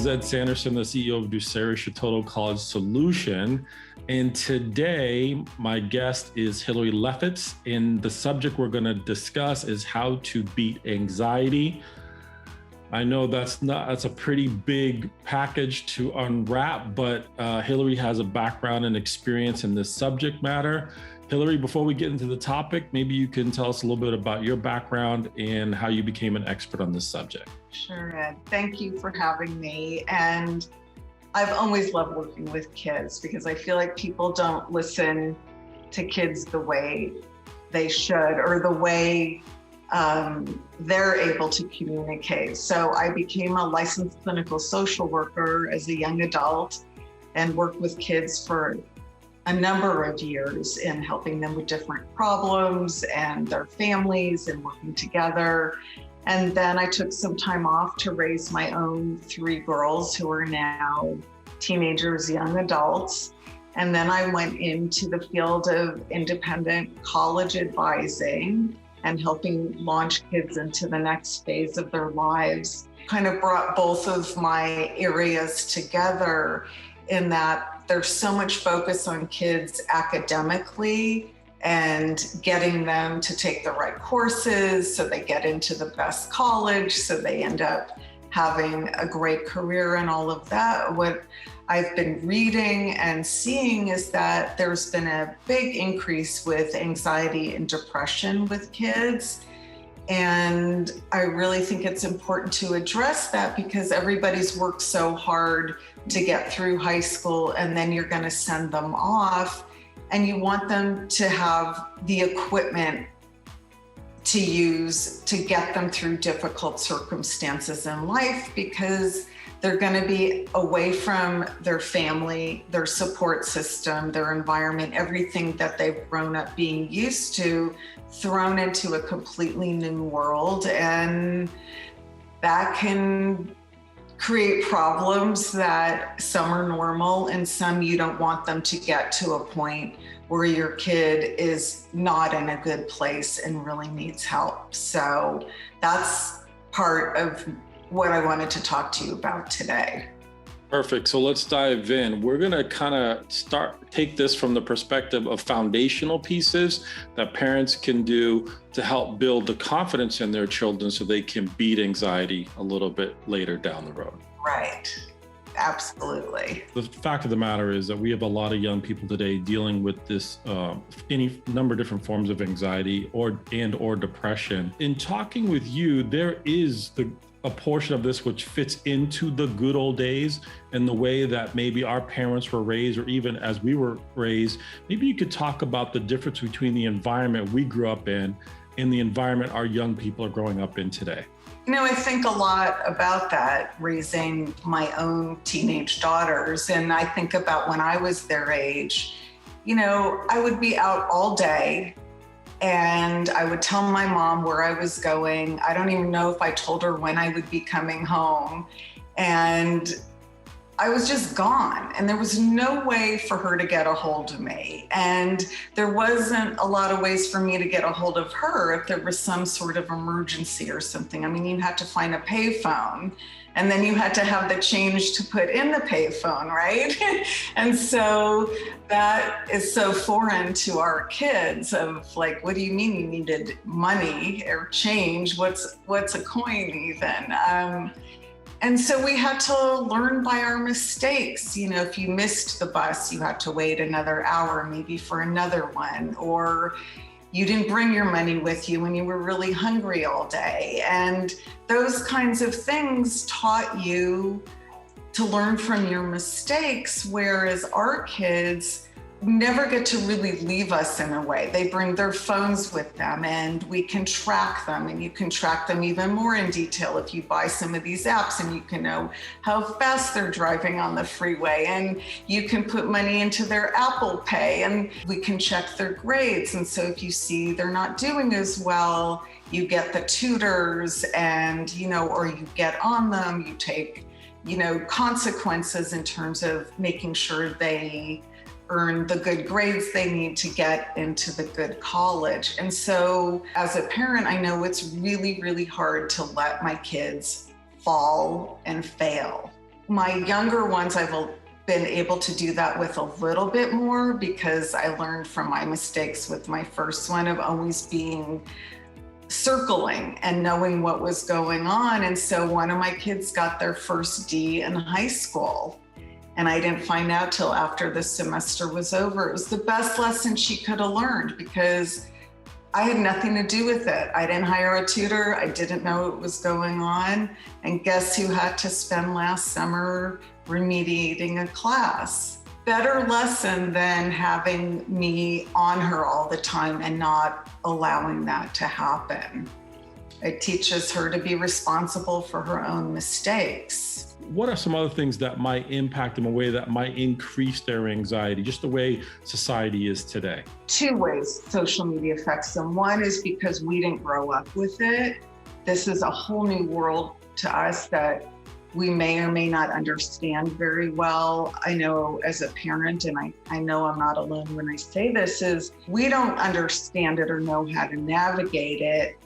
is Ed Sanderson, the CEO of Ducerus, your total college solution. And today, my guest is Hilary Lefitz. And the subject we're going to discuss is how to beat anxiety. I know that's a pretty big package to unwrap, but Hilary has a background and experience in this subject matter. Hilary, before we get into the topic, maybe you can tell us a little bit about your background and how you became an expert on this subject. Sure, Ed. Thank you for having me. And I've always loved working with kids because I feel like people don't listen to kids the way they should or the way they're able to communicate. So I became a licensed clinical social worker as a young adult and worked with kids for a number of years in helping them with different problems and their families and working together. And then I took some time off to raise my own 3 girls who are now teenagers, young adults. And then I went into the field of independent college advising and helping launch kids into the next phase of their lives. Kind of brought both of my areas together in that there's so much focus on kids academically and getting them to take the right courses so they get into the best college, so they end up having a great career and all of that. What I've been reading and seeing is that there's been a big increase with anxiety and depression with kids. And I really think it's important to address that because everybody's worked so hard to get through high school and then you're going to send them off and you want them to have the equipment to use to get them through difficult circumstances in life because they're going to be away from their family, their support system, their environment, everything that they've grown up being used to, thrown into a completely new world. And that can create problems that some are normal and some you don't want them to get to a point where your kid is not in a good place and really needs help. So that's part of what I wanted to talk to you about today. Perfect. So let's dive in. We're going to kind of take this from the perspective of foundational pieces that parents can do to help build the confidence in their children so they can beat anxiety a little bit later down the road. Right. Absolutely. The fact of the matter is that we have a lot of young people today dealing with this any number of different forms of anxiety or depression. In talking with you, there is a portion of this which fits into the good old days and the way that maybe our parents were raised or even as we were raised. Maybe you could talk about the difference between the environment we grew up in and the environment our young people are growing up in today. You know, I think a lot about that, raising my own teenage daughters. And I think about when I was their age, you know, I would be out all day and I would tell my mom where I was going. I don't even know if I told her when I would be coming home. And I was just gone and there was no way for her to get a hold of me. And there wasn't a lot of ways for me to get a hold of her if there was some sort of emergency or something. I mean, you had to find a payphone and then you had to have the change to put in the payphone, right? And so that is so foreign to our kids of like, what do you mean you needed money or change? What's a coin even? And so we had to learn by our mistakes. You know, if you missed the bus, you had to wait another hour, maybe for another one, or you didn't bring your money with you when you were really hungry all day. And those kinds of things taught you to learn from your mistakes, whereas our kids never get to really leave us in a way. They bring their phones with them and we can track them, and you can track them even more in detail if you buy some of these apps, and you can know how fast they're driving on the freeway, and you can put money into their Apple Pay and we can check their grades. And so if you see they're not doing as well, you get the tutors and, you know, or you get on them, you take, you know, consequences in terms of making sure they earn the good grades they need to get into the good college. And so as a parent, I know it's really, really hard to let my kids fall and fail. My younger ones, I've been able to do that with a little bit more because I learned from my mistakes with my first one of always circling and knowing what was going on. And so one of my kids got their first D in high school. And I didn't find out till after the semester was over. It was the best lesson she could have learned because I had nothing to do with it. I didn't hire a tutor. I didn't know what was going on. And guess who had to spend last summer remediating a class? Better lesson than having me on her all the time and not allowing that to happen. It teaches her to be responsible for her own mistakes. What are some other things that might impact them, a way that might increase their anxiety, just the way society is today? Two ways social media affects them. One is because we didn't grow up with it. This is a whole new world to us that we may or may not understand very well. I know as a parent, and I know I'm not alone when I say this, is we don't understand it or know how to navigate it,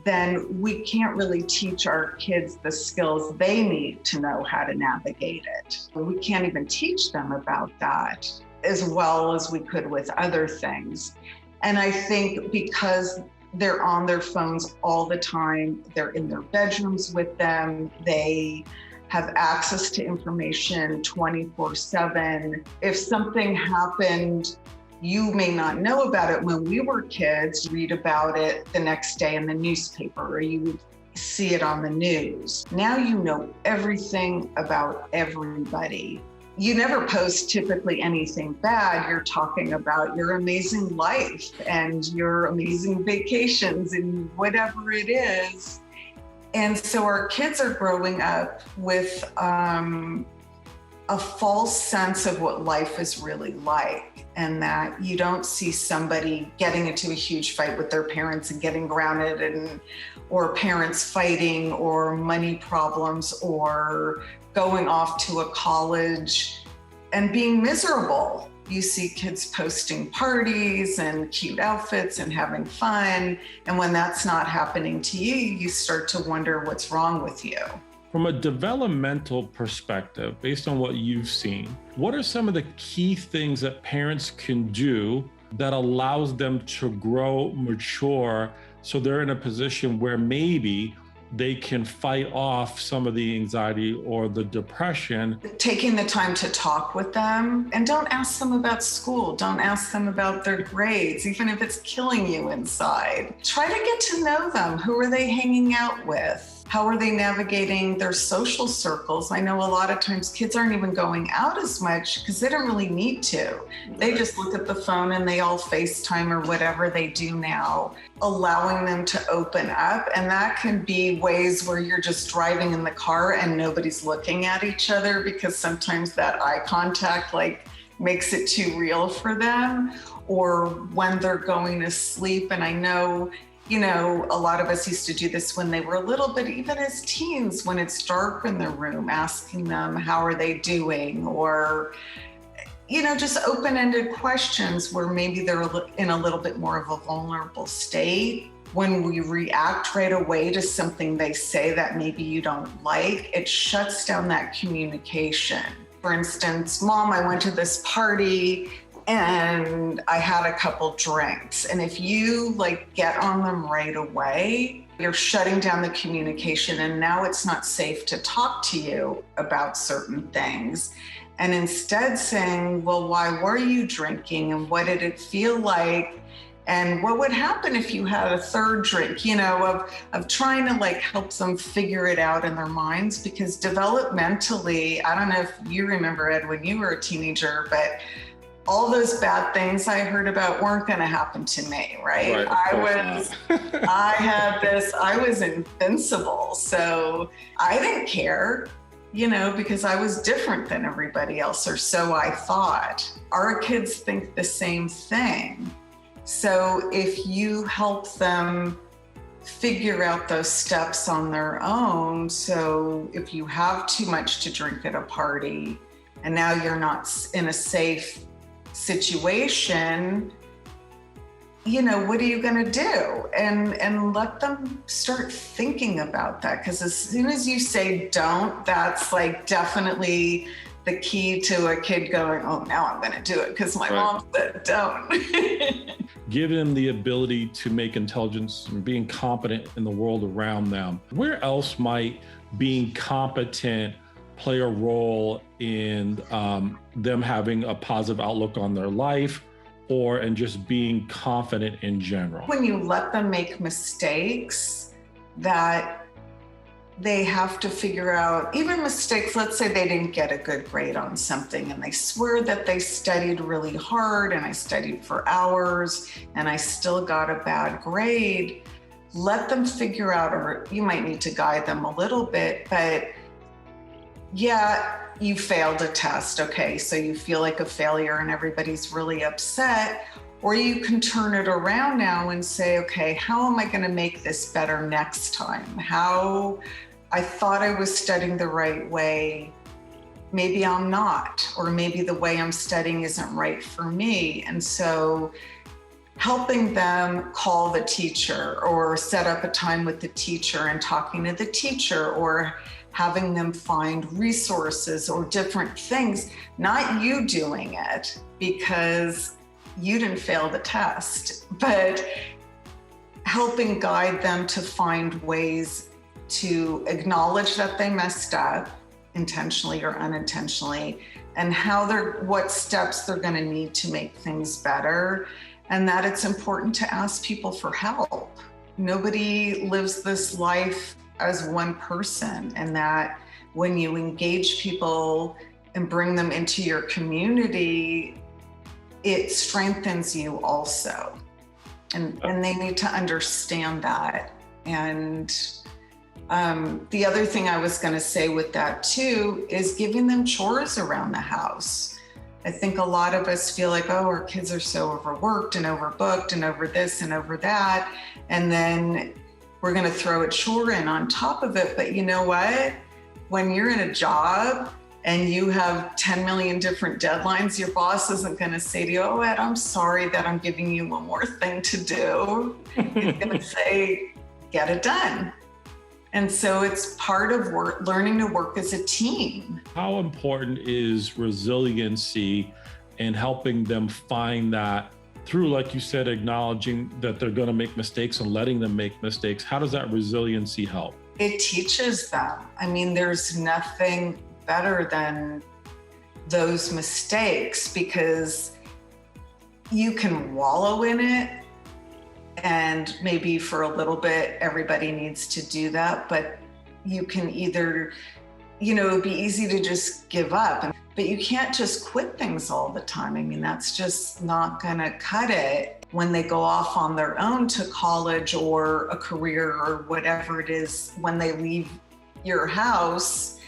then we can't really teach our kids the skills they need to know how to navigate it. We can't even teach them about that as well as we could with other things. And I think because they're on their phones all the time, they're in their bedrooms with them, they have access to information 24/7. If something happened, you may not know about it when we were kids, read about it the next day in the newspaper, or you would see it on the news. Now you know everything about everybody. You never post typically anything bad. You're talking about your amazing life and your amazing vacations and whatever it is. And so our kids are growing up with a false sense of what life is really like, and that you don't see somebody getting into a huge fight with their parents and getting grounded, or parents fighting, or money problems, or going off to a college and being miserable. You see kids posting parties and cute outfits and having fun. And when that's not happening to you, you start to wonder what's wrong with you. From a developmental perspective, based on what you've seen, what are some of the key things that parents can do that allows them to grow, mature, so they're in a position where maybe they can fight off some of the anxiety or the depression? Taking the time to talk with them, and don't ask them about school. Don't ask them about their grades, even if it's killing you inside. Try to get to know them. Who are they hanging out with? How are they navigating their social circles? I know a lot of times kids aren't even going out as much because they don't really need to. They just look at the phone and they all FaceTime or whatever they do now, allowing them to open up. And that can be ways where you're just driving in the car and nobody's looking at each other, because sometimes that eye contact makes it too real for them, or when they're going to sleep. And I know, a lot of us used to do this when they were little, but even as teens, when it's dark in their room, asking them, how are they doing? Or, just open-ended questions where maybe they're in a little bit more of a vulnerable state. When we react right away to something they say that maybe you don't like, it shuts down that communication. For instance, Mom, I went to this party and I had a couple drinks. And if you get on them right away, you're shutting down the communication, and now it's not safe to talk to you about certain things. And instead saying, well, why were you drinking, and what did it feel like? And what would happen if you had a third drink, of trying to help them figure it out in their minds. Because developmentally, I don't know if you remember, Ed, when you were a teenager, but all those bad things I heard about weren't going to happen to me, right? I was invincible. So I didn't care, because I was different than everybody else, or so I thought. Our kids think the same thing. So if you help them figure out those steps on their own, so if you have too much to drink at a party and now you're not in a safe situation, what are you going to do? And let them start thinking about that. Because as soon as you say don't, that's like definitely the key to a kid going, oh, now I'm going to do it because my mom said don't. Give them the ability to make intelligence and being competent in the world around them. Where else might being competent play a role in them having a positive outlook on their life, or in just being confident in general? When you let them make mistakes, that they have to figure out, even mistakes, let's say they didn't get a good grade on something and they swear that they studied really hard and I studied for hours and I still got a bad grade. Let them figure out, or you might need to guide them a little bit, but yeah, you failed a test. Okay, so you feel like a failure and everybody's really upset. Or you can turn it around now and say, okay, how am I going to make this better next time? I thought I was studying the right way. Maybe I'm not, or maybe the way I'm studying isn't right for me. And so helping them call the teacher or set up a time with the teacher and talking to the teacher, or having them find resources or different things, not you doing it because you didn't fail the test, but helping guide them to find ways to acknowledge that they messed up intentionally or unintentionally, and what steps they're going to need to make things better, and that it's important to ask people for help. Nobody lives this life as one person, and that when you engage people and bring them into your community, it strengthens you also. And they need to understand that. And the other thing I was going to say with that too is giving them chores around the house. I think a lot of us feel like, oh, our kids are so overworked and overbooked and over this and over that. And then we're going to throw a chore in on top of it. But you know what? When you're in a job and you have 10 million different deadlines, your boss isn't going to say to you, oh, Ed, I'm sorry that I'm giving you one more thing to do. He's going to say, get it done. And so it's part of learning to work as a team. How important is resiliency in helping them find that through, like you said, acknowledging that they're going to make mistakes and letting them make mistakes? How does that resiliency help? It teaches them. I mean, there's nothing better than those mistakes, because you can wallow in it. And maybe for a little bit, everybody needs to do that, but you can either, it'd be easy to just give up, but you can't just quit things all the time. I mean, that's just not gonna cut it. When they go off on their own to college or a career or whatever it is, when they leave your house,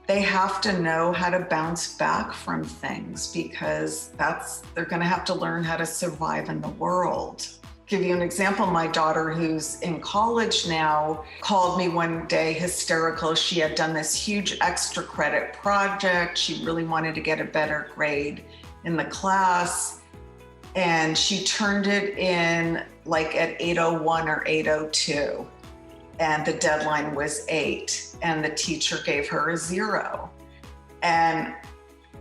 they have to know how to bounce back from things, because they're gonna have to learn how to survive in the world. Give you an example, my daughter, who's in college now, called me one day hysterical. She had done this huge extra credit project. She really wanted to get a better grade in the class. And she turned it in like at 8:01 or 8:02. And the deadline was 8. And the teacher gave her a 0. And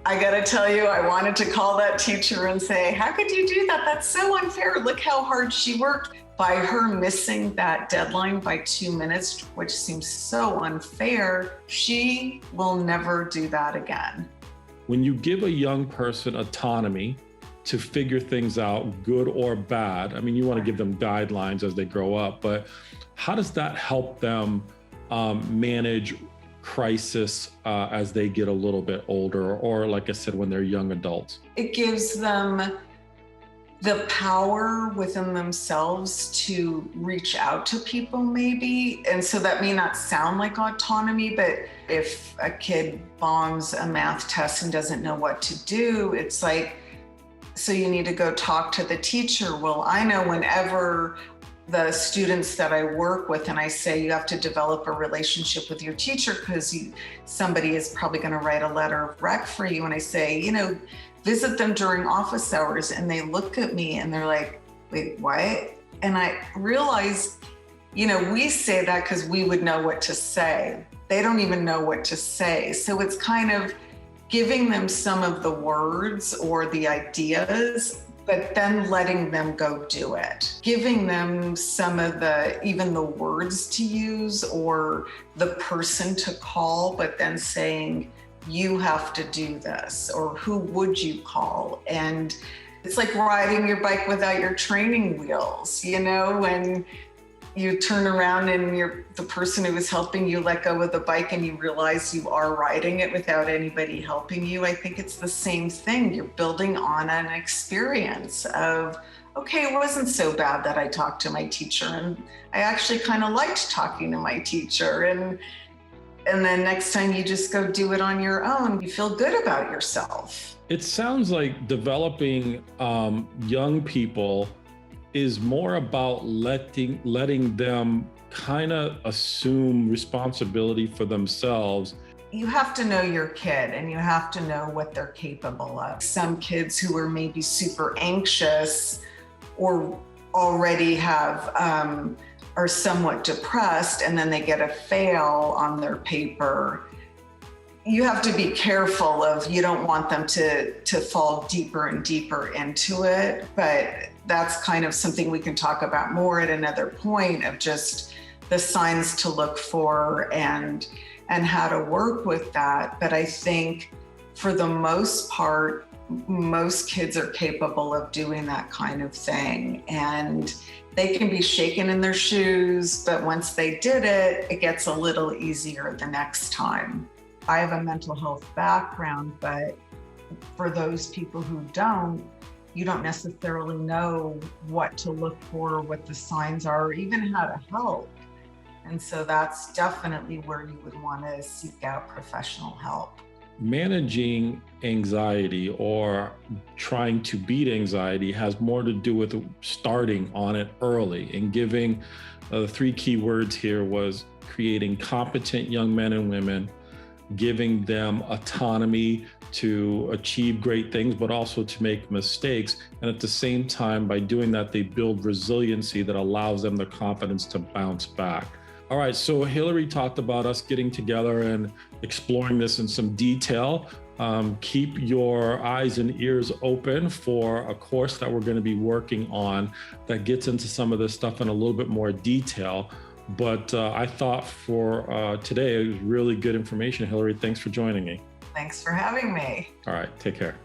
I gotta tell you, I wanted to call that teacher and say, how could you do that? That's so unfair. Look how hard she worked. By her missing that deadline by 2 minutes, which seems so unfair, she will never do that again. When you give a young person autonomy to figure things out, good or bad, I mean, you want to give them guidelines as they grow up, but how does that help them manage crisis as they get a little bit older, or like I said, when they're young adults? It gives them the power within themselves to reach out to people maybe. And so that may not sound like autonomy, but if a kid bombs a math test and doesn't know what to do, it's like, so you need to go talk to the teacher. Well, I know whenever the students that I work with, and I say you have to develop a relationship with your teacher because somebody is probably going to write a letter of rec for you. And I say, visit them during office hours. And they look at me and they're like, wait, what? And I realized, we say that because we would know what to say. They don't even know what to say. So it's kind of giving them some of the words or the ideas, but then letting them go do it. Giving them some of even the words to use or the person to call, but then saying, you have to do this, or who would you call? And it's like riding your bike without your training wheels, when you turn around and the person who is helping you let go of the bike and you realize you are riding it without anybody helping you. I think it's the same thing. You're building on an experience of, okay, it wasn't so bad that I talked to my teacher, and I actually kind of liked talking to my teacher. And then next time you just go do it on your own, you feel good about yourself. It sounds like developing young people is more about letting them kind of assume responsibility for themselves. You have to know your kid and you have to know what they're capable of. Some kids who are maybe super anxious or already are somewhat depressed, and then they get a fail on their paper. You have to be careful you don't want them to fall deeper and deeper into it, but that's kind of something we can talk about more at another point, of just the signs to look for and how to work with that. But I think for the most part, most kids are capable of doing that kind of thing, and they can be shaken in their shoes, but once they did it, it gets a little easier the next time. I have a mental health background, but for those people who don't, you don't necessarily know what to look for, what the signs are, or even how to help. And so that's definitely where you would want to seek out professional help. Managing anxiety or trying to beat anxiety has more to do with starting on it early, and giving the three key words here was creating competent young men and women, giving them autonomy to achieve great things, but also to make mistakes. And at the same time, by doing that, they build resiliency that allows them the confidence to bounce back. All right, so Hilary talked about us getting together and exploring this in some detail. Keep your eyes and ears open for a course that we're going to be working on that gets into some of this stuff in a little bit more detail. But I thought for today, it was really good information. Hilary, thanks for joining me. Thanks for having me. All right, take care.